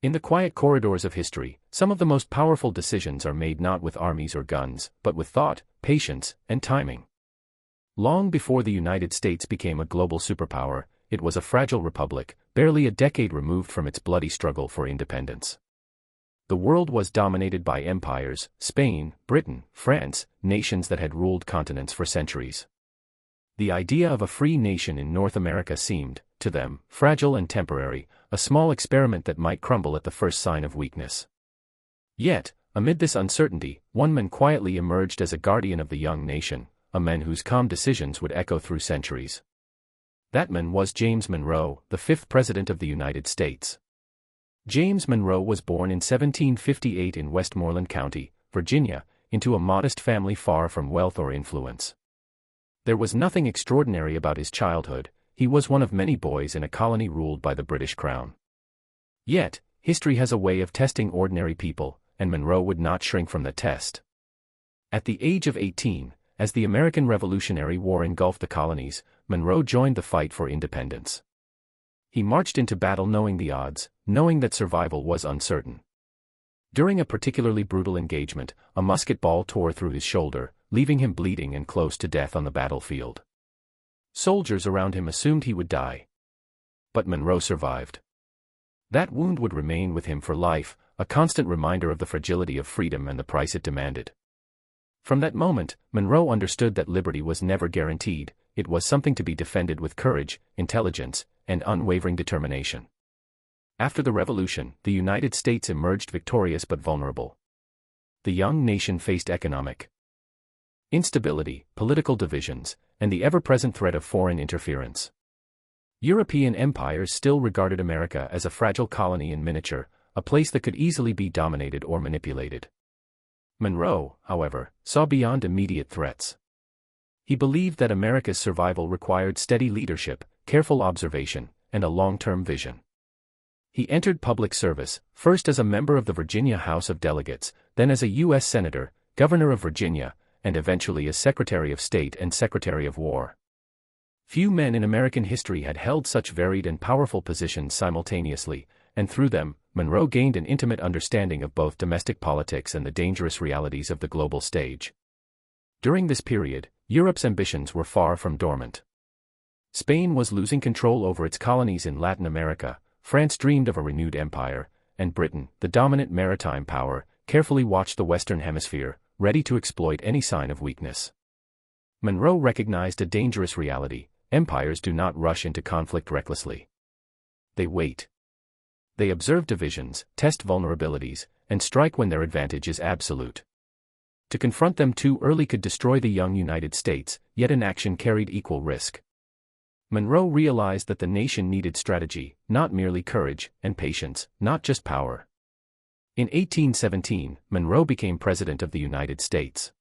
In the quiet corridors of history, some of the most powerful decisions are made not with armies or guns, but with thought, patience, and timing. Long before the United States became a global superpower, it was a fragile republic, barely a decade removed from its bloody struggle for independence. The world was dominated by empires: Spain, Britain, France, nations that had ruled continents for centuries. The idea of a free nation in North America seemed, to them, fragile and temporary, a small experiment that might crumble at the first sign of weakness. Yet, amid this uncertainty, one man quietly emerged as a guardian of the young nation, a man whose calm decisions would echo through centuries. That man was James Monroe, the fifth President of the United States. James Monroe was born in 1758 in Westmoreland County, Virginia, into a modest family far from wealth or influence. There was nothing extraordinary about his childhood. He was one of many boys in a colony ruled by the British Crown. Yet, history has a way of testing ordinary people, and Monroe would not shrink from the test. At the age of 18, as the American Revolutionary War engulfed the colonies, Monroe joined the fight for independence. He marched into battle knowing the odds, knowing that survival was uncertain. During a particularly brutal engagement, a musket ball tore through his shoulder, leaving him bleeding and close to death on the battlefield. Soldiers around him assumed he would die. But Monroe survived. That wound would remain with him for life, a constant reminder of the fragility of freedom and the price it demanded. From that moment, Monroe understood that liberty was never guaranteed. It was something to be defended with courage, intelligence, and unwavering determination. After the Revolution, the United States emerged victorious but vulnerable. The young nation faced economic instability, political divisions, and the ever-present threat of foreign interference. European empires still regarded America as a fragile colony in miniature, a place that could easily be dominated or manipulated. Monroe, however, saw beyond immediate threats. He believed that America's survival required steady leadership, careful observation, and a long-term vision. He entered public service, first as a member of the Virginia House of Delegates, then as a U.S. Senator, Governor of Virginia, and eventually as Secretary of State and Secretary of War. Few men in American history had held such varied and powerful positions simultaneously, and through them, Monroe gained an intimate understanding of both domestic politics and the dangerous realities of the global stage. During this period, Europe's ambitions were far from dormant. Spain was losing control over its colonies in Latin America, France dreamed of a renewed empire, and Britain, the dominant maritime power, carefully watched the Western Hemisphere, ready to exploit any sign of weakness. Monroe recognized a dangerous reality: empires do not rush into conflict recklessly. They wait. They observe divisions, test vulnerabilities, and strike when their advantage is absolute. To confront them too early could destroy the young United States, yet inaction carried equal risk. Monroe realized that the nation needed strategy, not merely courage, and patience, not just power. In 1817, Monroe became President of the United States.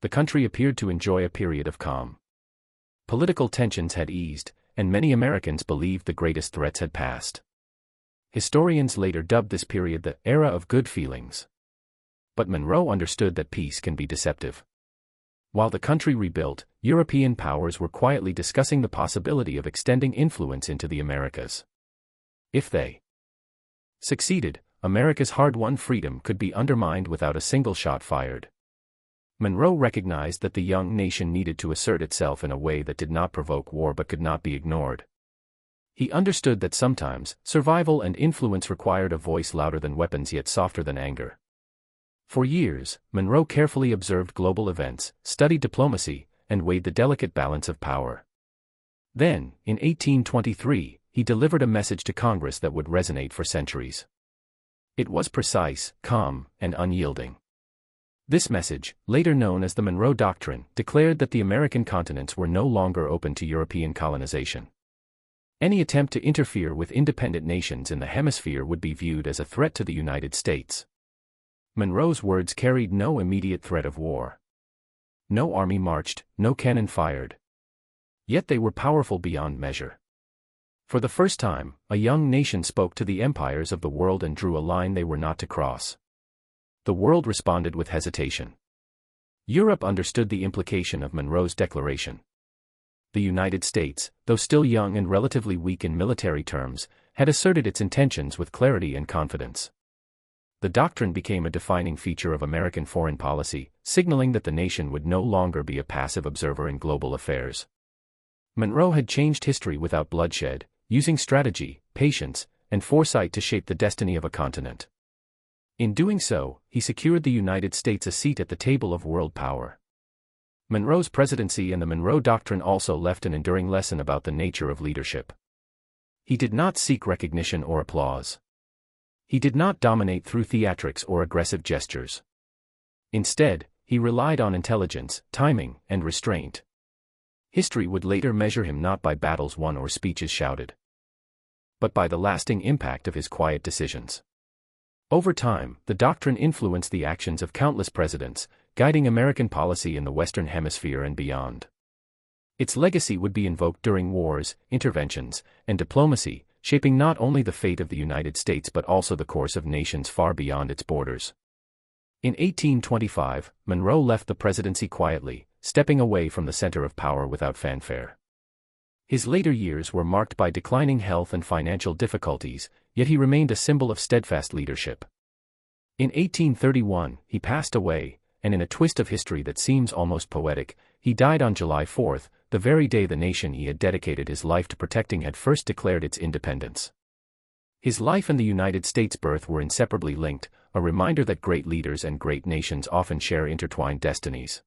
The country appeared to enjoy a period of calm. Political tensions had eased, and many Americans believed the greatest threats had passed. Historians later dubbed this period the era of good feelings. But Monroe understood that peace can be deceptive. While the country rebuilt, European powers were quietly discussing the possibility of extending influence into the Americas. If they succeeded, America's hard-won freedom could be undermined without a single shot fired. Monroe recognized that the young nation needed to assert itself in a way that did not provoke war but could not be ignored. He understood that sometimes, survival and influence required a voice louder than weapons yet softer than anger. For years, Monroe carefully observed global events, studied diplomacy, and weighed the delicate balance of power. Then, in 1823, he delivered a message to Congress that would resonate for centuries. It was precise, calm, and unyielding. This message, later known as the Monroe Doctrine, declared that the American continents were no longer open to European colonization. Any attempt to interfere with independent nations in the hemisphere would be viewed as a threat to the United States. Monroe's words carried no immediate threat of war. No army marched, no cannon fired. Yet they were powerful beyond measure. For the first time, a young nation spoke to the empires of the world and drew a line they were not to cross. The world responded with hesitation. Europe understood the implication of Monroe's declaration. The United States, though still young and relatively weak in military terms, had asserted its intentions with clarity and confidence. The doctrine became a defining feature of American foreign policy, signaling that the nation would no longer be a passive observer in global affairs. Monroe had changed history without bloodshed, using strategy, patience, and foresight to shape the destiny of a continent. In doing so, he secured the United States a seat at the table of world power. Monroe's presidency and the Monroe Doctrine also left an enduring lesson about the nature of leadership. He did not seek recognition or applause. He did not dominate through theatrics or aggressive gestures. Instead, he relied on intelligence, timing, and restraint. History would later measure him not by battles won or speeches shouted, but by the lasting impact of his quiet decisions. Over time, the doctrine influenced the actions of countless presidents, guiding American policy in the Western Hemisphere and beyond. Its legacy would be invoked during wars, interventions, and diplomacy, shaping not only the fate of the United States but also the course of nations far beyond its borders. In 1825, Monroe left the presidency quietly, stepping away from the center of power without fanfare. His later years were marked by declining health and financial difficulties, yet he remained a symbol of steadfast leadership. In 1831, he passed away, and in a twist of history that seems almost poetic, he died on July 4, the very day the nation he had dedicated his life to protecting had first declared its independence. His life and the United States' birth were inseparably linked, a reminder that great leaders and great nations often share intertwined destinies.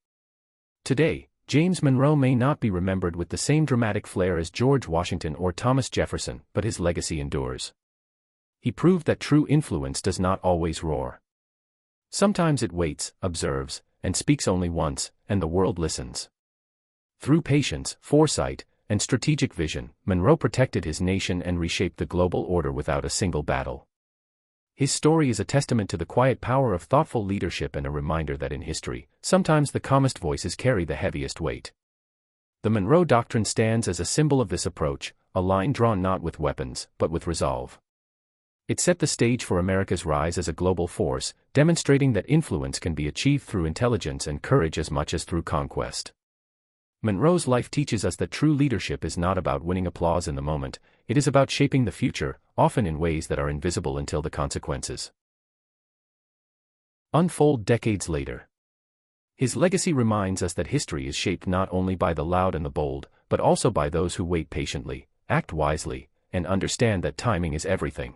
Today, James Monroe may not be remembered with the same dramatic flair as George Washington or Thomas Jefferson, but his legacy endures. He proved that true influence does not always roar. Sometimes it waits, observes, and speaks only once, and the world listens. Through patience, foresight, and strategic vision, Monroe protected his nation and reshaped the global order without a single battle. His story is a testament to the quiet power of thoughtful leadership and a reminder that in history, sometimes the calmest voices carry the heaviest weight. The Monroe Doctrine stands as a symbol of this approach, a line drawn not with weapons, but with resolve. It set the stage for America's rise as a global force, demonstrating that influence can be achieved through intelligence and courage as much as through conquest. Monroe's life teaches us that true leadership is not about winning applause in the moment, it is about shaping the future, often in ways that are invisible until the consequences unfold decades later. His legacy reminds us that history is shaped not only by the loud and the bold, but also by those who wait patiently, act wisely, and understand that timing is everything.